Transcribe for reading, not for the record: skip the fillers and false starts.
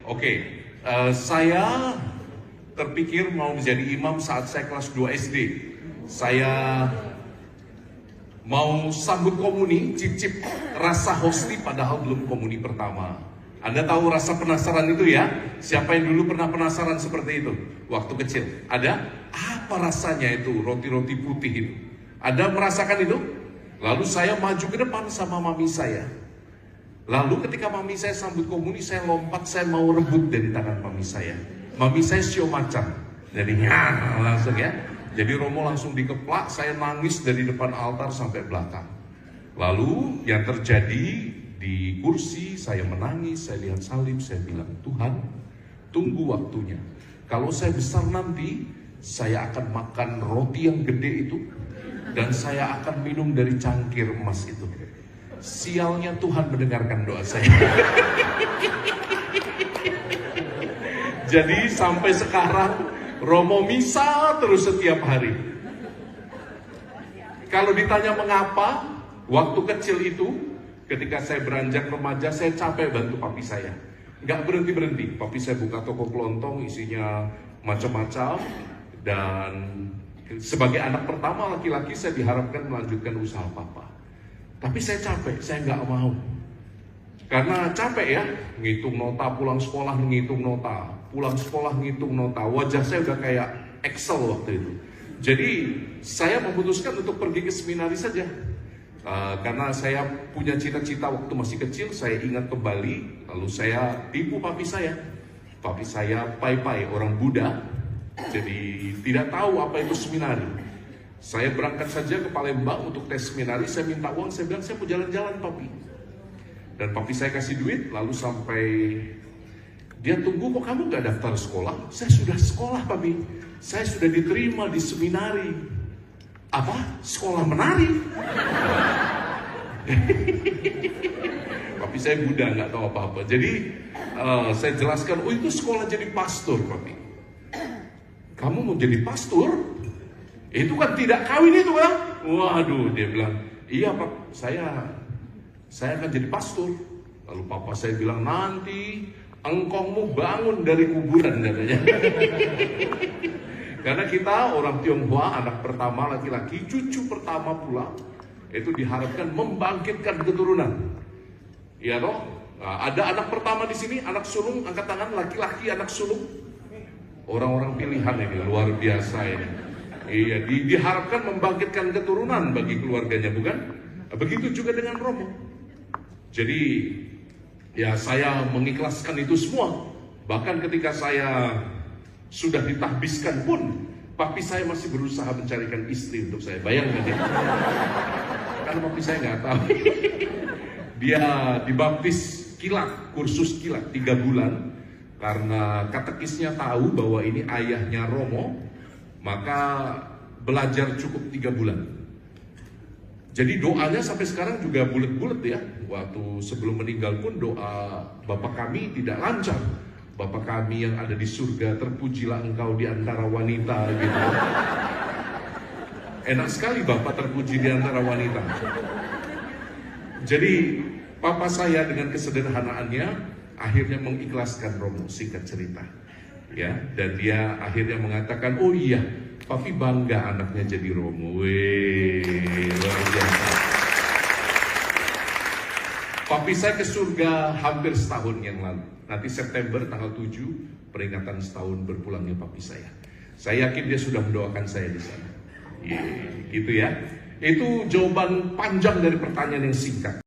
Oke, saya terpikir mau menjadi imam saat saya kelas 2 SD. Saya mau sambut komuni, cicip rasa hosti padahal belum komuni pertama. Anda tahu rasa penasaran itu ya? Siapa yang dulu pernah penasaran seperti itu? Waktu kecil. Ada? Apa rasanya itu roti-roti putih itu? Anda merasakan itu? Lalu saya maju ke depan sama mami saya. Lalu ketika mami saya sambut komuni, saya lompat, saya mau rebut dari tangan mami saya. Mami saya sio macan. Jadinya langsung ya. Jadi Romo langsung dikeplak, saya nangis dari depan altar sampai belakang. Lalu yang terjadi di kursi, saya menangis, saya lihat salib, saya bilang, Tuhan, tunggu waktunya. Kalau saya besar nanti, saya akan makan roti yang gede itu, dan saya akan minum dari cangkir emas itu. Sialnya Tuhan mendengarkan doa saya. Jadi sampai sekarang, Romo misa terus setiap hari. Kalau ditanya mengapa, waktu kecil itu, ketika saya beranjak remaja, saya capek bantu papi saya. Nggak berhenti-berhenti. Papi saya buka toko kelontong, isinya macam-macam. Dan sebagai anak pertama laki-laki, saya diharapkan melanjutkan usaha papa. Tapi saya capek, saya nggak mau. Karena capek ya, ngitung nota, pulang sekolah ngitung nota. Pulang sekolah ngitung nota. Wajah saya udah kayak Excel waktu itu. Jadi saya memutuskan untuk pergi ke seminari saja. Karena saya punya cita-cita waktu masih kecil, saya ingat kembali, lalu saya tipu papi saya. Papi saya pai-pai, orang Buddha, jadi tidak tahu apa itu seminari. Saya berangkat saja ke Palembang untuk tes seminari, saya minta uang, saya bilang saya mau jalan-jalan papi. Dan papi saya kasih duit, lalu sampai dia tunggu, kok kamu gak daftar sekolah? Saya sudah sekolah papi, saya sudah diterima di seminari. Apa? Sekolah menari? Papi saya Buddha, nggak tahu apa-apa. Jadi saya jelaskan, oh itu sekolah jadi pastor papi. Kamu mau jadi pastor? Itu kan tidak kawin itu kan? Waduh, dia bilang, iya pak, saya akan jadi pastor. Lalu papa saya bilang, nanti engkongmu bangun dari kuburan katanya. Karena kita orang Tionghoa, anak pertama laki-laki, cucu pertama pula, itu diharapkan membangkitkan keturunan. Iya toh? Nah, ada anak pertama di sini, anak sulung, angkat tangan, laki-laki anak sulung. Orang-orang pilihan ini luar biasa ini. Iya, diharapkan membangkitkan keturunan bagi keluarganya, bukan? Begitu juga dengan Romo. Jadi ya saya mengikhlaskan itu semua. Bahkan ketika saya sudah ditahbiskan pun, papi saya masih berusaha mencarikan istri untuk saya. Bayangkan ya. Karena papi saya nggak tahu. Dia dibaptis kilat, kursus kilat 3 bulan. Karena katekisnya tahu bahwa ini ayahnya Romo, maka belajar cukup 3 bulan. Jadi doanya sampai sekarang juga bulet-bulet ya. Waktu sebelum meninggal pun doa Bapa kami tidak lancar. Bapa kami yang ada di surga, terpujilah engkau di antara wanita gitu. Enak sekali Bapak terpuji di antara wanita. Jadi papa saya dengan kesederhanaannya akhirnya mengikhlaskan Romo, singkat cerita. Ya, dan dia akhirnya mengatakan, oh iya, papi bangga anaknya jadi Romo. Wih, luar biasa. Papi saya ke surga hampir setahun yang lalu. Nanti September tanggal 7 peringatan setahun berpulangnya papi saya. Saya yakin dia sudah mendoakan saya di sana. Gitu ya. Itu jawaban panjang dari pertanyaan yang singkat.